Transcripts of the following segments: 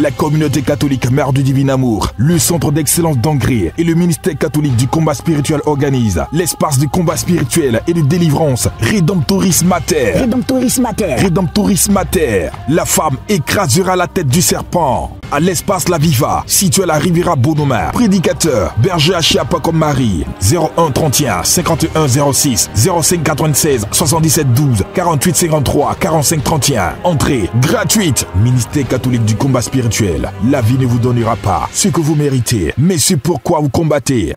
La communauté catholique Mère du Divin Amour, le centre d'excellence d'Angers et le ministère catholique du combat spirituel organisent l'espace du combat spirituel et de délivrance Redemptoris Mater. Redemptoris Mater. Redemptoris Mater. La femme écrasera la tête du serpent. À l'espace La Viva, situé à la Riviera Bonomar. Prédicateur, berger à Chiapa comme Marie. 01 31 51 06 05 96 77 12 48 53 45 31. Entrée gratuite. Ministère catholique du combat spirituel. La vie ne vous donnera pas ce que vous méritez, mais c'est pourquoi vous combattez.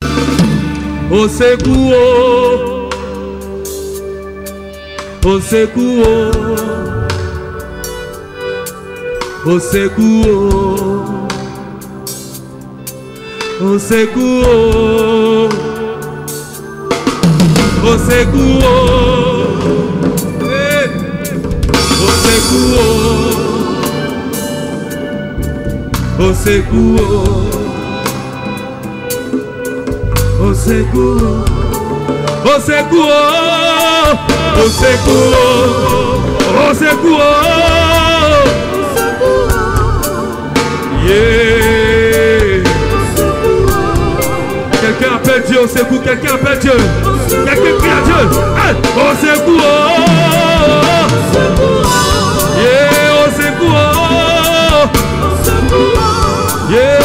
Au secours, au secours, au secours, au secours, au secours, au secours, au secours, au secours, au secours, au secours, au secours. Yeah. Quelqu'un appelle Dieu au secours, quelqu'un appelle Dieu. Quelqu'un crie à Dieu. Hey, au secours. Yeah, au secours. Yeah,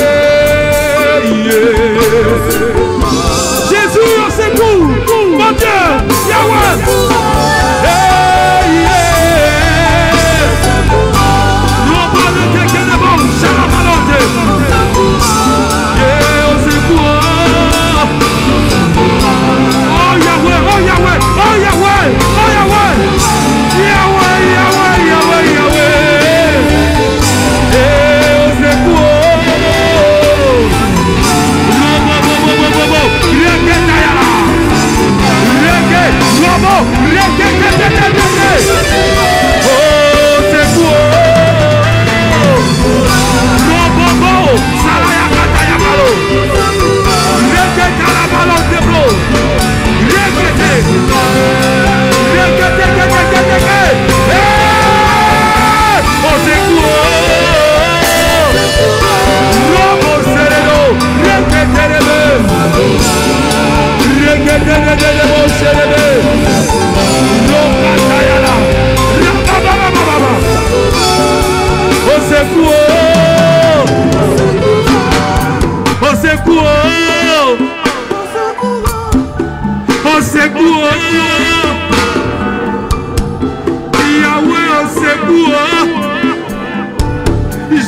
yeah. Jésus au secours. Mon Dieu, Yahweh. Yeah, yeah. Nous parlons de quelqu'un de bon. Shalamalonde. Yeah, au secours. Oh Yahweh, oh Yahweh, oh Yahweh, oh Yahweh. Yahweh, Yahweh, Yahweh, Yahweh. Yeah, au secours.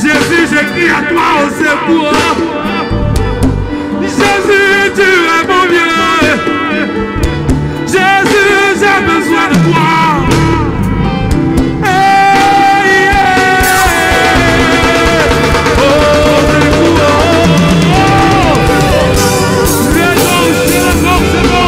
Jésus, j'écris à toi au secours. Jésus, tu es mon Dieu. Jésus, j'ai besoin de toi. Hey, yeah. Oh, secours. C'est bon, c'est bon.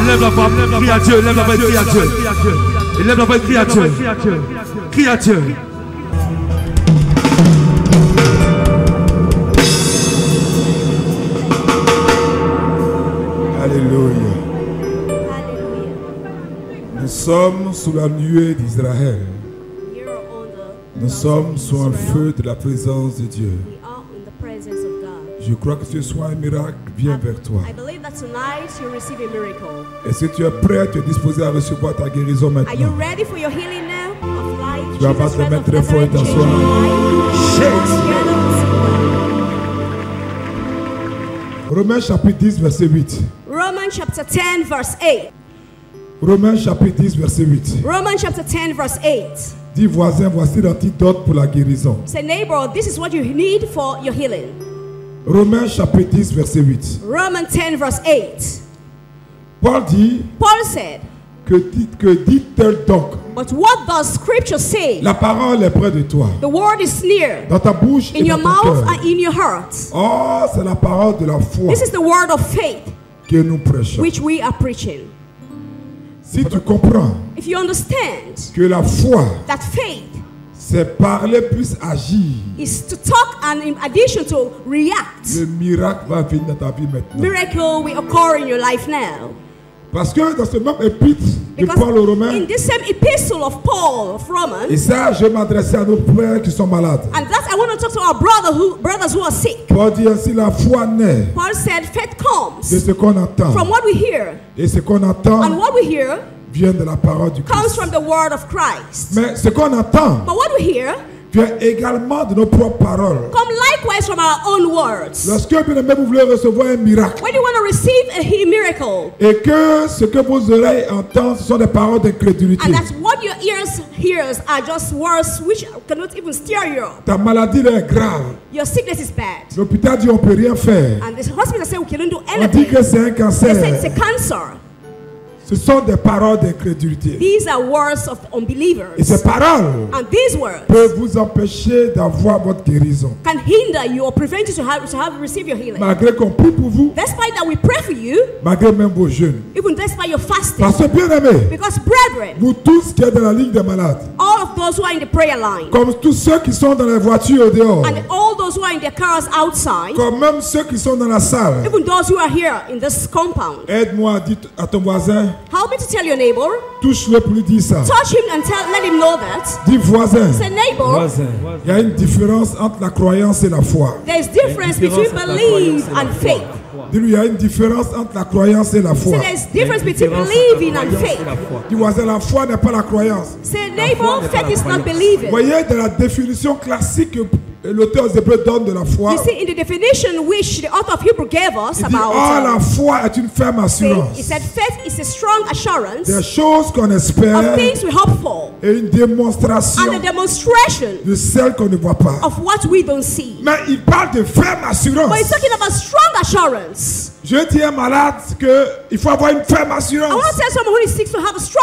Lève la voix, crie à Dieu, lève la voix, crie à Dieu. Lève la voix, crie à Dieu. Crie à Dieu. Alléluia. Nous sommes sous la nuée d'Israël. Nous sommes sous un feu de la présence de Dieu. Je crois que ce soir un miracle vient vers toi. Et si tu es prêt, tu es disposé à recevoir ta guérison maintenant. Tu vas battre les mains très fort et t'asseoir. Romains chapitre 10 verset 8. Romans chapter 10 verse 8. Romains chapitre 10 verset 8. Romans chapter 10 verse 8. Dis voisin, voici l'antidote pour la guérison. Say neighbor, this is what you need for your healing. Romains chapitre 10 verset 8. Romans 10 verse 8. Paul dit, Paul said, Que dit-elle donc? But what does Scripture say? La parole est près de toi. The word is near. Dans ta bouche in et your dans ton mouth cœur. and in your heart. Oh, c'est la parole de la foi This is the word of faith que nous prêchons. which we are preaching. Si tu comprends If you understand que la foi, that faith c'est parler plus agir, is to talk and in addition to react, le miracle va venir dans ta vie maintenant. miracle will occur in your life now. Parce que dans ce même épître de Because Paul aux Romains, in this same epistle of Paul of Romans, et ça je m'adressais à nos frères qui sont malades. and that I want to talk to our brothers who are sick. Paul dit ainsi, la foi naît Paul said faith de comes ce qu'on entend. from what we hear, Et ce qu'on entend and what we hear vient de la parole du comes Christ. from the word of Christ. Mais ce qu'on entend But what we hear vient également de nos propres paroles. come likewise from our own words. Lorsque bien aimé, vous voulez recevoir un miracle When you want to receive a miracle, et que ce que vos oreilles entendent, ce sont des paroles d'incrédulité. and that's what your ears hears are just words which cannot even steer you up. Ta maladie là, est grave. Your sickness is bad. L'hôpital dit on peut rien faire. And the hospital say we cannot do On dit anything. que c'est un They say it's a cancer. cancer. Ce sont des paroles d'incrédulité. These are words of Et unbelievers. ces paroles And these words peuvent vous empêcher d'avoir votre guérison. can hinder you or prevent you to have receive your healing. Malgré qu'on prie pour vous, Despite that we pray for you, malgré même vos jeûnes. even despite your fasting. Parce que bien aimé, Because brethren, vous tous qui êtes dans la ligne des malades, all of those who are in the prayer line, comme tous ceux qui sont dans les voitures au dehors, and all those who are in their cars outside, comme même ceux qui sont dans la salle, even those who are here in this compound, aide-moi à dire à ton voisin, help me to tell your neighbor, touche-le pour lui dire ça. touch him and let him know that. Dis voisin, Say neighbor, il y a une différence entre la croyance et la foi. there's difference between belief and faith. Dis-lui, il y a une différence entre la croyance et la foi. Say there's difference between believing and faith. Dis voisin, la foi n'est pas la croyance. Say neighbor, faith is not believing. Voyez dans la définition classique que l'auteur des Hébreux donne de la foi, You see, in the definition which the author of Hebrew gave us il dit, oh, la about foi est une ferme faith, assurance he said faith is a strong assurance des choses qu'on espère of things we hope for et une démonstration and a demonstration de celles qu'on ne voit pas. of what we don't see. Mais il parle de ferme assurance. But he's talking about strong assurance. Je dis à un malade qu'il faut avoir une ferme I assurance. want to tell someone who is sick to have a strong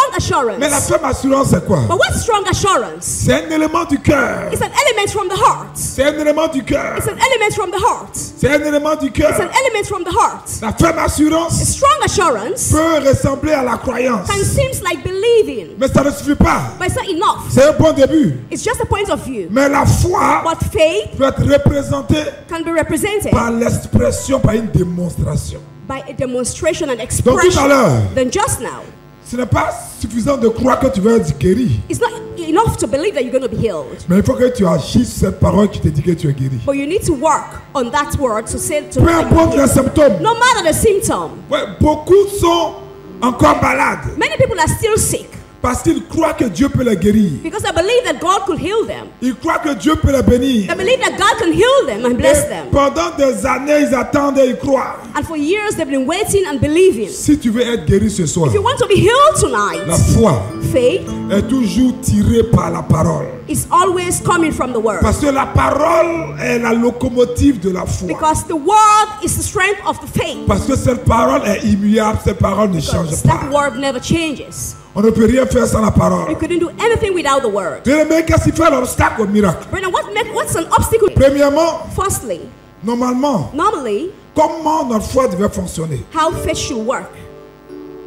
Mais la assurance. ferme assurance, c'est quoi? But what's strong assurance? C'est un élément du cœur. It's an element from the heart. C'est un élément du cœur. It's an element from the heart. C'est un élément du It's an cœur. element from the heart. La ferme A assurance strong assurance peut ressembler à la croyance. can seem like believing, Mais ça ne suffit pas. but it's not enough. C'est un bon début. It's just a point of view. Mais la foi But faith peut être représentée can be represented par l'expression, par une démonstration. by a demonstration and Donc tout à expression. l'heure, Then just now, ce n'est pas suffisant de croire que tu vas être guéri. it's not enough to believe that you're going to be healed. Mais il faut que tu agisses sur cette parole qui te dit que tu es guéri. But you need to work on that word to say to Peu importe les symptômes. no matter the symptom. Ouais, beaucoup sont encore malades Many people are still sick parce qu'ils croient que Dieu peut les guérir. because they believe that God could heal them. Ils croient que Dieu peut les bénir. They believe that God can heal them and bless Et them. pendant des années, ils attendent et ils croient. And for years they've been waiting and believing. Si tu veux être guéri ce soir, If you want to be healed la tonight, foi faith est toujours tirée par la parole. is always coming from the word. Parce que la parole est la locomotive de la foi. Because the word is the strength of the faith. Parce que cette parole est immuable, cette parole ne change Because pas. that word never changes. On ne peut rien faire sans la You parole. couldn't do anything without the word. Mais qu'est-ce qui fait l'obstacle au miracle? Brother, what's an obstacle? Premièrement, Firstly, normalement, normally, comment notre foi devait fonctionner? how faith should work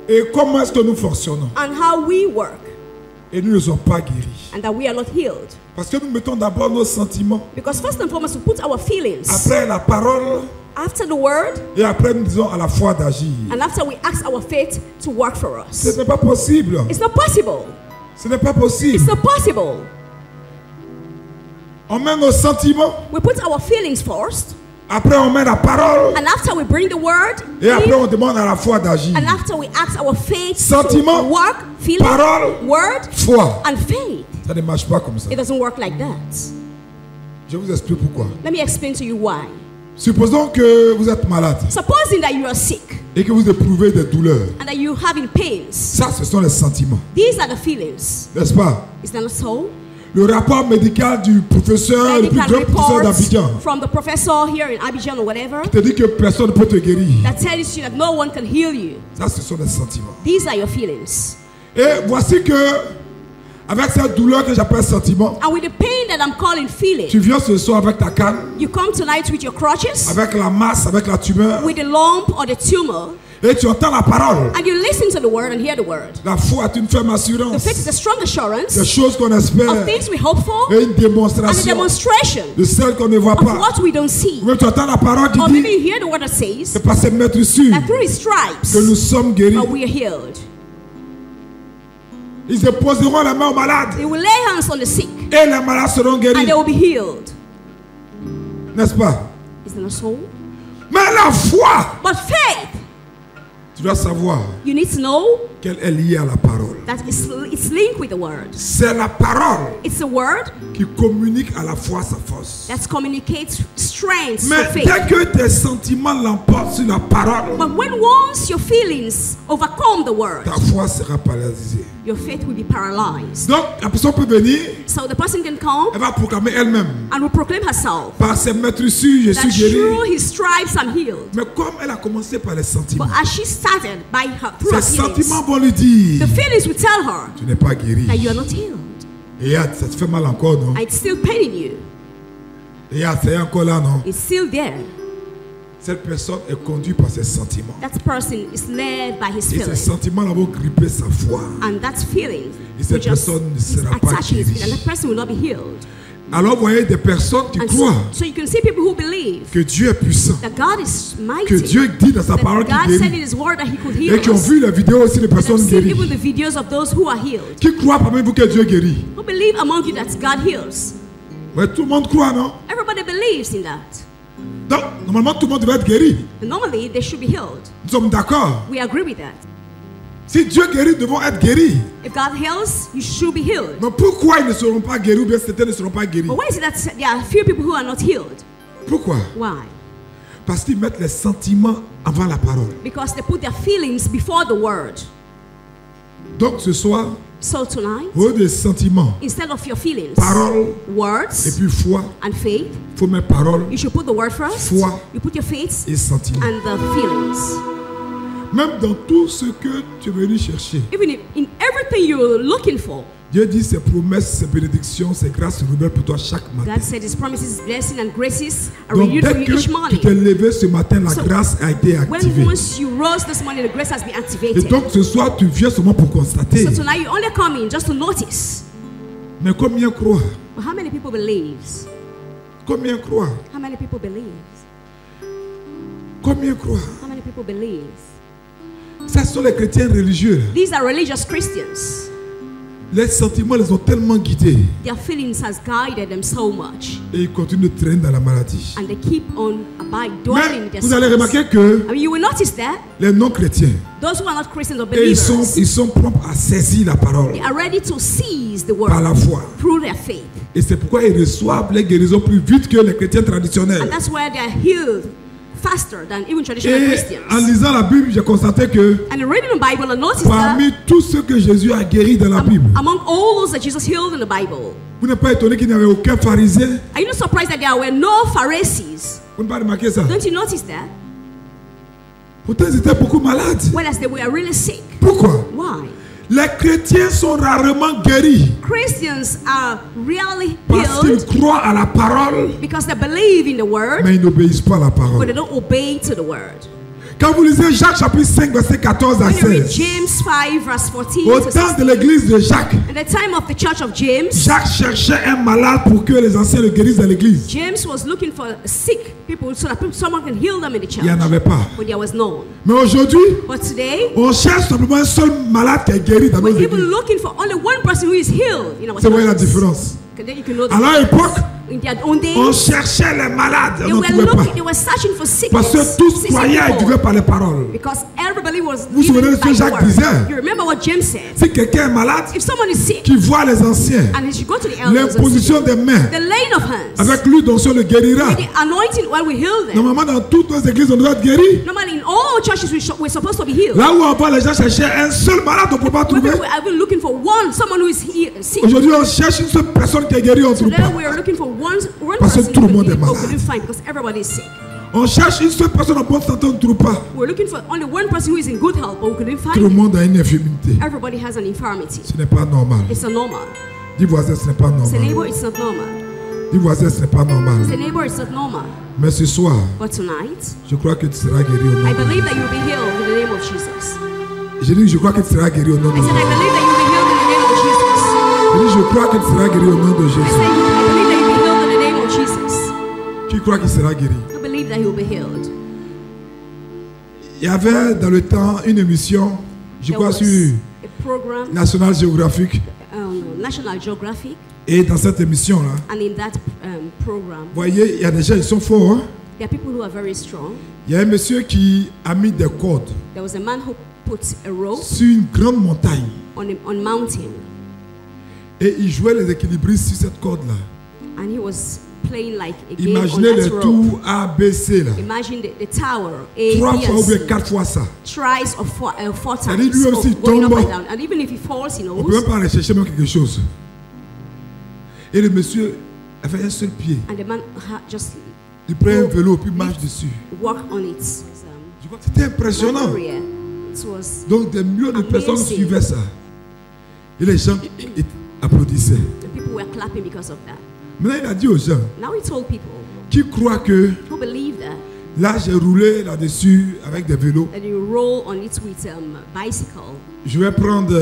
Et comment est-ce que nous fonctionnons? and how we work, Et nous ne sommes pas guéris. and that we are not healed. Parce que nous mettons d'abord nos sentiments, Because first and foremost, we put our feelings après la parole, after the word, et après nous disons à la foi d'agir. and after we ask our faith to work for Ce us. n'est pas possible. It's not possible. Ce n'est pas It's possible. not possible. On met nos sentiments, We put our feelings first, après on met la parole, and after we bring the word, et après on demande à la foi d'agir. and after we ask our faith Sentiment, to work, feeling, parole, word, Foi. and faith. Ça ne marche pas comme ça. It doesn't work like that. Je vous explique pourquoi. Let me explain to you why. Supposons que vous êtes malade Supposing that you are sick et que vous éprouvez des douleurs. and that you're having pains, Ça, ce sont les sentiments. these are the feelings. N'est-ce pas? Is that not so? Le rapport médical du professeur, le plus Medical grand professeur reports d'Abidjan, from the professor here in Abidjan or whatever te dit que personne ne peut te guérir. that tells you that no one can heal you. Ça, ce sont les sentiments. These are your feelings. Et voici que, avec cette douleur que j'appelle sentiment, And with the pain that I'm calling feeling, tu viens ce soir avec ta canne, you come tonight with your crutches, avec la masse, avec la tumeur, with the lump or the tumor, et tu entends la parole. and you listen to the word and hear the word. La foi est une ferme The assurance faith is a strong assurance des choses qu'on of espère things we hope for et une and a démonstration demonstration de celles qu'on ne voit of pas. what we don't see. Ou même tu entends la parole qui Or maybe dit, you hear the word that says c'est par ces maîtres sûrs that through his stripes que nous sommes guéris. we are healed. Ils déposeront la main aux malades They will lay hands on the sick et les malades seront and guéris. they will be healed. N'est-ce pas? Is that not so? Mais la foi, But faith, tu dois savoir you need to know qu'elle est liée à la parole. that it's linked with the word. C'est la parole It's the word qui communique à la foi sa force. that communicates strength Mais to faith. dès que tes sentiments l'emportent sur la parole, But when once your feelings overcome the word, ta foi sera paralysée. your faith will be paralyzed. Donc la personne peut venir, So the person can come elle va proclamer elle-même. and will proclaim herself Par ses maîtres sûrs, je that suis guéri. through his stripes I'm healed. Mais comme elle a commencé par les But sentiments, as she started by her through her ces feelings, sentiments vont lui dire, the feelings will tell her tu n'es pas guéri. that you are not healed. Et ça te fait mal encore, non? And it's still paining you. Et c'est encore là, non? It's still there. Cette personne est conduite par ses sentiments. That person is led by his Et ces feelings. sentiments vont gripper sa foi. And that feeling Et cette will just personne ne is sera pas attaching his feet, guérie. and that person will not be healed. Alors, vous voyez des personnes qui And croient so you can see people who believe que Dieu est puissant, that God is que mighty, Dieu dit dans sa that parole God qu'il said in guérit, his word that he could heal et qui ont us. vu les vidéos aussi de And I've personnes seen guéries. even the videos of those who are healed. Qui croient parmi vous que Dieu guérit? Who believe among you that God heals. Ouais, tout le monde croit, non? Everybody believes in that. Donc, normalement, tout le monde devrait être guéri. And normally they should be healed. Nous sommes d'accord. We agree with that. Si Dieu guérit, nous devons être guéris. If God heals, you should be healed. Mais pourquoi ils ne seront pas guéris ou bien certains ne seront pas guéris? But why is it that there are few people who are not healed? Pourquoi? Why? Parce qu'ils mettent les sentiments avant la parole. Because they put their feelings before the word. Donc ce soir, So tonight, au lieu des sentiments, instead of your feelings, parole et words puis foi, and faith, il faut mettre parole you should put the word first. Foi. You put your faith et sentiments. and the feelings. Même dans tout ce que tu es venu chercher, Even in everything you're looking for, Dieu dit ses promesses, ses bénédictions, ses grâces se renouvellent pour toi chaque matin. God said His promises, blessing, and graces are Donc renewed for dès you que each tu morning. t'es levé ce matin, la So, grâce a été When activée. once you rose this morning, the grace has been Et activated. donc ce soir, tu viens seulement pour constater. So tonight you only come in just to notice. Mais combien croient? But how many people believes? Combien croient? How many people believes? Combien croient? How many people believes? Ce sont les chrétiens religieux. These are religious Christians. Les sentiments les ont tellement guidés. Their feelings has guided them so much, Et ils continuent de traîner dans la maladie. and they keep on dwelling in Mais their vous allez sins. remarquer que I mean, you will notice that les non-chrétiens, those who are not Christians or et ils believers, sont prompts à saisir la parole they are ready to seize the par la word foi. through their faith, Et c'est pourquoi ils reçoivent les guérisons plus vite que les chrétiens traditionnels. and that's why they are healed faster than even traditional Et Christians. en lisant la Bible, j'ai constaté que And in reading the Bible, I noticed that parmi tout ce que Jésus a guéri dans la Bible, among all those that Jesus healed in the Bible, vous n'êtes pas étonné qu'il n'y avait aucun pharisien? are you not surprised that there were no Pharisees? Vous n'avez pas remarqué ça? Don't you notice that? Pourtant, ils étaient beaucoup malades. Whereas they were really sick. Pourquoi? Why? Les chrétiens sont rarement guéris Christians are really parce qu'ils healed croient à la parole, because they believe in the word, mais ils n'obéissent pas à la but parole. they don't obey to the word. Quand vous lisez Jacques chapitre 5, verset 14 à When you read 16, James 5 verse 14 au to temps 16, de l'église de Jacques, at the time of the church of James, Jacques cherchait un malade pour que les anciens le guérissent dans l'église. James was looking for sick people so that someone can heal them in the Il n'y en church, avait pas. but there was none. Mais aujourd'hui, But today, on cherche simplement un seul malade qui est guéri dans nos we're even églises. looking for only one person who is healed in our C'est vrai la churches. différence. And then you can know À leur époque, in their own days, on cherchait les malades, on they n'en were trouvait pas. looking, they were searching for sick Parce que tous sick croyaient et people. vivaient par les paroles. Because everybody was Vous vous souvenez de ce living by que the Jacques word. disait? You remember what James said? Si quelqu'un est malade, If someone is sick qui voit les anciens, and he should go to the elders and l'imposition des mains, the laying of hands, avec lui d'onction le guérira. with the anointing while we heal them. Normalement, dans toutes nos églises, on doit être guéri. Normally in all churches we're supposed to be healed. Là où avant les gens cherchaient un seul malade, on ne peut pas When trouver. we are even looking for someone who is sick. Aujourd'hui, on cherche une seule personne qui est guérie, on ne trouve Today pas. we are looking for one Parce que person tout le who monde est we malade. couldn't find because everybody is sick. On cherche une seule personne en bonne santé, on ne trouve pas. We're looking for only one person who is in good health, but we couldn't Tout find le it. monde a une infirmité. Everybody has an infirmity. Ce n'est pas normal. It's not normal. Dis voisin, ce n'est pas Say normal. neighbor, it's not normal. Dis voisin, ce n'est pas normal. Say neighbor, it's not normal. Mais ce soir, But tonight, je crois que tu seras guéri au nom I de believe Jésus. that you'll be healed in the name of Jesus. Je dis, je crois que tu seras guéri au nom de I said, I Jésus. believe that you'll be healed in the name of Jesus. Je dis, je crois que tu seras guéri au nom de I Jésus. said, I believe that you'll be healed in the name of Jesus. Qui croit qu'il sera guéri? I believe that he'll be healed. Il y avait dans le temps une émission, je There crois was sur a program, National Geographic. National Geographic, Et dans cette émission-là, and in that program, vous voyez, il y a des gens, ils sont forts. Hein? there are people who are very strong. Il y a un monsieur qui a mis des cordes There was a man who put a rope sur une grande montagne. on mountain, Et il jouait les équilibristes sur cette corde-là. and he was playing like a game on Imaginez les that rope. tours A, B, C là. Imagine the tower, A, 3 B, fois and ou bien C. 4 fois ça. Tries of four C'est-à-dire, times lui aussi, of going up tombe. and down. And even if he falls, he On ne peut même knows. pas aller chercher même quelque chose. Et le monsieur avait un seul pied. And the man just Il prend un vélo puis marche dessus. walk on it. Je crois que c'était impressionnant. Career. It was, Donc des millions de personnes Amazing. suivaient ça. Et les gens applaudissaient. the people were clapping because of that. Maintenant il a dit aux gens Now he told people qui croient que who believe that là j'ai roulé là-dessus avec des vélos. that you roll on it with bicycle. Je vais prendre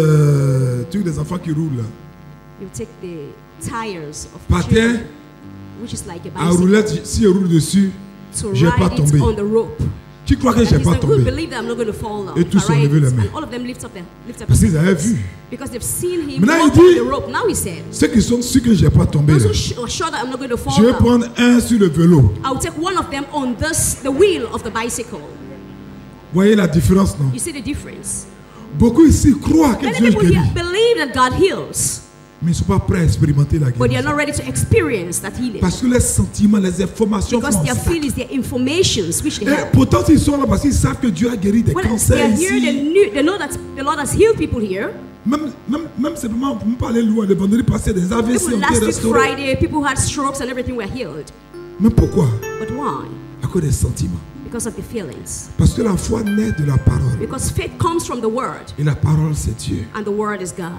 tous les enfants qui roulent là. You take the tires of Par children, terre, which is like a à bicycle, roulette, si je roule dessus, to je vais pas ride tomber. it on the rope. Qui croit que And je vais he pas said, who tomber? believe that I'm not going to fall down? Et if tous I ont ride levé it? les mains. And all of them lift up Parce qu'ils their avaient hands. vu. Because they've seen him Maintenant, walk il dit- on the rope. Now he said, Ceux qui sont sûrs que je vais pas tomber those là, who are sure that I'm not going to fall je vais down, prendre un sur le vélo. I'll take one of them on the wheel of the bicycle. Vous voyez la différence, non? You see the difference? Beaucoup ici croient que Many Dieu people guérit, here believe that God heals, mais ils ne sont pas prêts à expérimenter la but they are guérison. not ready to experience that healing. Parce que les sentiments, les informations Because font their obstacle. feelings, their informations, which they Et have. pourtant, ils sont là parce qu'ils savent que Dieu a guéri des When they cancers are here, ici. they know that the Lord has healed people here. Même simplement, pour ne pas aller loin, le vendredi passé, des AVC Even ont été last week restaurés. Friday, people who had strokes and everything were healed. Mais pourquoi? But why? À cause des sentiments. Because of the feelings. Parce que la foi naît de la parole. Because faith comes from the Word, Et la parole, c'est Dieu. and the Word is God.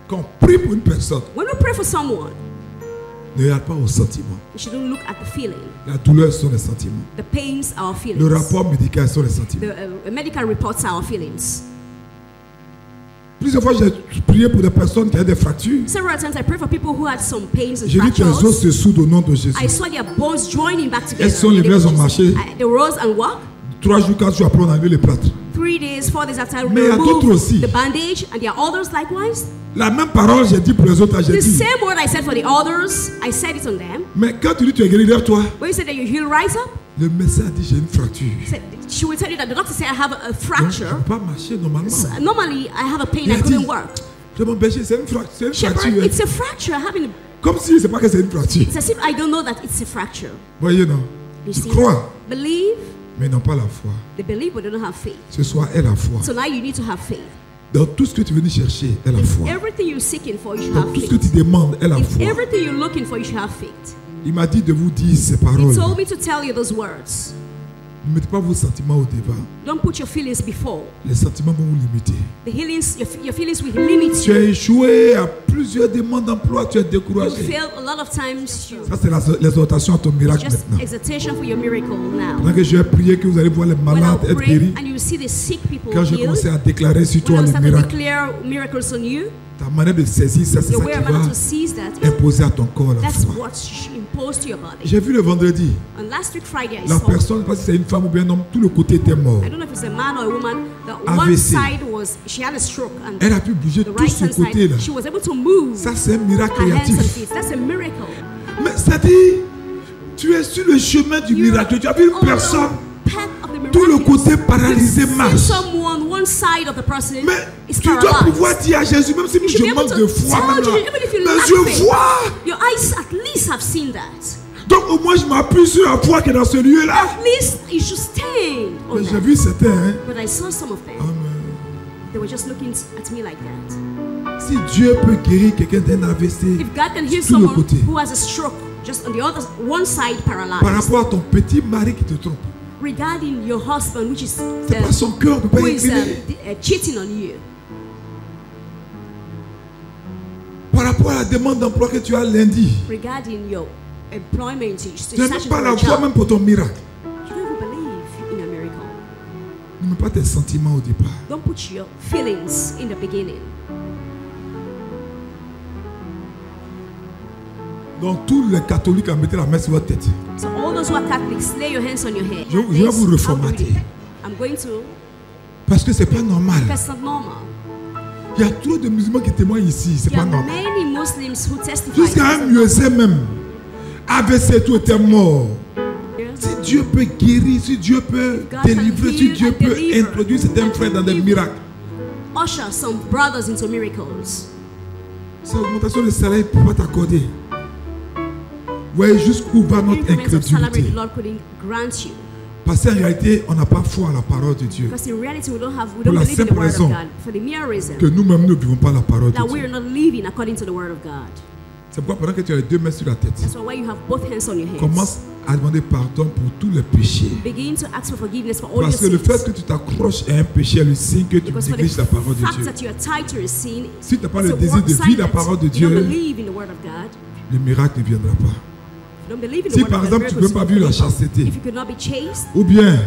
Quand on prie pour une personne, When we pray for someone, ne regarde pas aux sentiments. we shouldn't look at the feeling. La douleur sont les sentiments. The pains are our feelings. Le rapport médical sont les sentiments. The medical reports are our feelings. Plusieurs fois, j'ai prié pour des personnes qui avaient des fractures. Several times I pray for people who had some pains and J'ai dit tes os fractures. se soudent au nom de Jésus. I saw their bones joining back together. Elles sont in the levées, name of elles ont Jesus. marché. They rose and walked. 3 jours, 4 jours après, on a enlevé les plâtres. 3 days, 4 days after, Mais il y a d'autres aussi. the bandage, and there are others likewise. La même parole, j'ai dit pour les autres, j'ai The dit. same word I said for the others, I said it on them. Mais quand tu dis tu es guéri, lève-toi. When you say that you heal, rise up. Le médecin a dit j'ai une fracture. She will tell you that the doctor said I have a Donc, je ne fracture. peux pas marcher normalement. So, normally, I have a pain. Il I a dit, couldn't work. je mon berger, c'est une fracture. Shepherd, it's a fracture. Having, Comme si c'est pas que c'est une fracture. it's as if I don't know that it's a fracture. Voyez, non? You Tu see, crois, believe. mais non pas la foi. They believe, but they don't have faith. Ce soir est la foi. So now you need to have faith. Dans tout ce que tu veux chercher est la foi. Everything you're seeking for, you should Dans have tout ce que faith. tu demandes est la If foi. everything you're looking for, you should have faith. Il m'a dit de vous dire ces He paroles. told me to tell you those words. Ne mettez pas vos sentiments au devant. Don't put your feelings before. Les sentiments vont vous limiter. The healings, your feelings will limit Tu as you. échoué à plusieurs demandes d'emploi, tu es You découragé. fail a lot of times. You Ça, c'est l'exhortation à ton miracle just maintenant. exaltation for your miracle now. Pendant que je vais prier, que vous allez voir les When malades I être pray guéris. and you see the sick people Quand je healed, commençais à déclarer sur when toi I les start to miracles, declare miracles on you, ta manière de saisir ça, c'est your ça way qui of va manner to seize that, imposer à ton corps la that's foi. what should impose to your body. J'ai vu le vendredi, And last week Friday, I la saw, personne, je ne sais pas si c'est une femme ou bien un homme, tout le côté était mort. I don't know if it's a man or a woman, the one AVC. side was, she had a stroke, and Elle a pu bouger the tout right ce hand côté-là. side, she was able to move Ça, c'est un miracle her hands and créatif. feet. That's a miracle. Mais c'est-à-dire, tu es sur le chemin du miracle. Tu as vu une On the personne, path of the tout le miraculous. côté paralysé You see marche. someone, one side of the person Mais is tu dois paralyzed. pouvoir dire à Jésus, même si You should be je able manque to de foi tell maintenant, Jesus, even if you mais lack je faith, vois. your eyes at least have seen that. Donc au moins je m'appuie sur la foi qui est dans ce lieu-là. At least you should stand on Mais j'ai that. vu certains, hein. But I saw some of them. They were just looking at me like that. Si Dieu peut guérir quelqu'un d'un AVC, If God can heal Tout le someone côté. who has a stroke Just on the other one side paralyzed. Par rapport à ton petit mari qui te trompe. Regarding your husband, which is C'est pas son cœur de pas who is incliné. cheating on you. Par rapport à la demande d'emploi que tu as lundi. Regarding your employment, Tu n'as même pas la foi même pour ton miracle. You don't even believe in a miracle. Ne mets pas tes sentiments au départ. Don't put your feelings in the beginning. Donc tous les catholiques à mettre la main sur votre tête. So all those who are Catholics, lay your hands on your head. Je vais vous reformater. I'm going to. Parce que c'est pas normal. Because it's not normal. Il y a trop de musulmans qui témoignent ici, c'est There pas are normal. many Muslims who testify. Jusqu'à un USA même, AVC tout était mort. Si Dieu peut guérir, si Dieu peut délivrer, si Dieu peut introduire certains frères dans des miracles. Usher some brothers into miracles. Cette augmentation de salaire ne peut pas t'accorder. Voyez jusqu'où va notre Increments of salary incrédulité. the Lord couldn't grant you. Parce qu'en réalité, on n'a pas foi à la parole de Dieu. Because in reality we don't Pour believe la in the simple word raison of God. For the mere reason que nous-mêmes ne vivons pas la parole de that we Dieu. are not living according to the word of God. C'est pourquoi pendant que tu as les deux mains sur la tête, That's why you have both hands on your head. commence à demander pardon pour tous les péchés. Begin to ask for forgiveness for all your Parce que le fait sins. que tu t'accroches à un péché est le signe que tu Because for the négliges la parole de fact Dieu. that you are tied to a sin, Si tu n'as pas it's le a désir de sign vivre la that parole de you don't Dieu, believe in the word of God. le miracle ne viendra pas. You don't believe in the Si word par of God, exemple tu ne miracles peux pas will vivre la not come. chasteté, If you could not be chaste, ou bien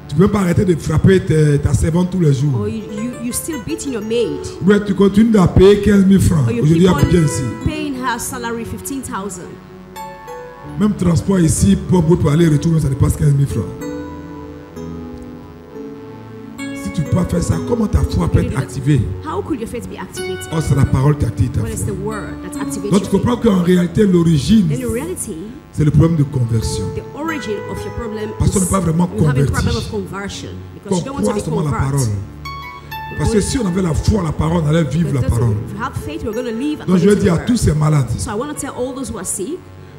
tu ne peux pas arrêter de frapper ta servante tous les jours, or you still beating your maid, ou bien tu continues à payer 15 000 francs, or you aujourd'hui keep à bien ici. on paying her salary 15,000. Même transport ici, pour aller et retour, ça dépasse 15 000 francs. Si tu peux pas faire ça, comment ta foi peut être activée? How could your faith be activated? Oh, c'est la parole qui active ta Well, it's foi. the word that's activated. Donc tu comprends qu'en réalité, l'origine, Then in reality, c'est le problème de conversion. the origin of your problem Parce qu'on n'est pas vraiment you have a converti. problem of conversion because you Qu'on don't want to croit be seulement la parole. converted. Parce que si on avait la foi, la parole, on allait vivre la Because parole. if you have faith, we're going to live Donc according je veux to the dire à word. tous ces malades, So I want to tell all those who are sick,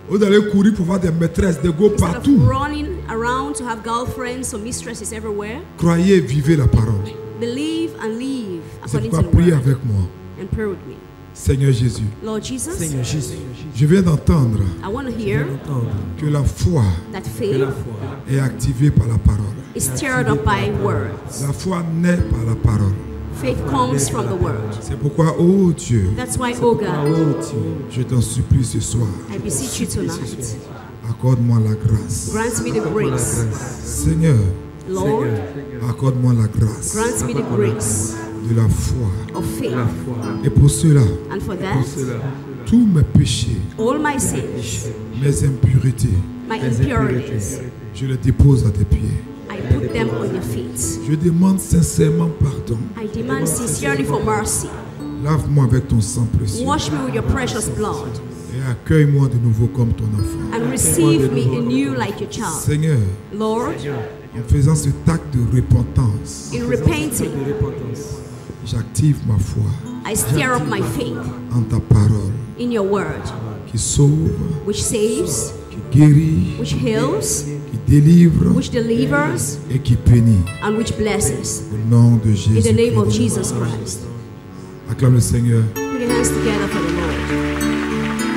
vous allez courir pour voir des maîtresses, des go instead partout. of running around to have girlfriends or mistresses everywhere, Croyez, vivez la parole. believe and live C'est according to pourquoi the priez word avec moi. and pray with me. Seigneur Jésus, Lord Jesus, je viens d'entendre I want to hear que la foi that faith est activée par la parole. is stirred up by words. La foi naît par la parole. Faith comes from the word. C'est pourquoi, oh Dieu, That's why, oh God, je t'en supplie ce soir, I beseech you tonight, accorde-moi la grâce. grant me the grace. Seigneur, Lord, accorde-moi la grâce grant me the grace de la foi. of faith. Et pour cela, And for that, tous mes péchés, all my sins, mes impurités, my impurities, je les dépose à tes pieds. I put them on your feet. Je demande sincèrement pardon. I demand sincerely for mercy. Lave-moi avec ton sang précieux Wash me with your precious blood et accueille-moi de nouveau comme ton enfant. and receive me anew like your child. Seigneur, Lord, en faisant cet acte de repentance, in repenting, j'active ma foi I stir up my faith en ta parole in your word, qui sauve, which saves, qui guérit, which heals, qui délivre which delivers, et qui bénit. and which blesses. Au nom de Jésus. In the name of Jesus Christ. Acclame le Seigneur. Put your hands together for the Lord.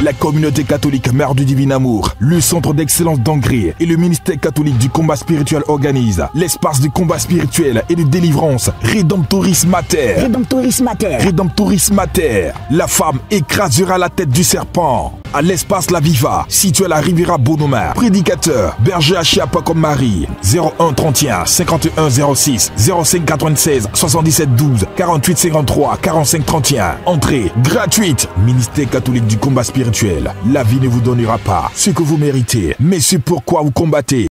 La communauté catholique Mère du Divin Amour, le centre d'excellence d'Angers et le ministère catholique du combat spirituel organisent l'espace de combat spirituel et de délivrance Redemptoris Mater. Redemptoris Mater. Redemptoris Mater. La femme écrasera la tête du serpent. À l'espace La Viva, situé à la Riviera Bonomar. Prédicateur, berger Achiapa comme Marie. 01 31 51 06 05 96 77 12 48 53 45 31. Entrée gratuite. Ministère catholique du combat spirituel. La vie ne vous donnera pas ce que vous méritez, mais c'est pourquoi vous combattez.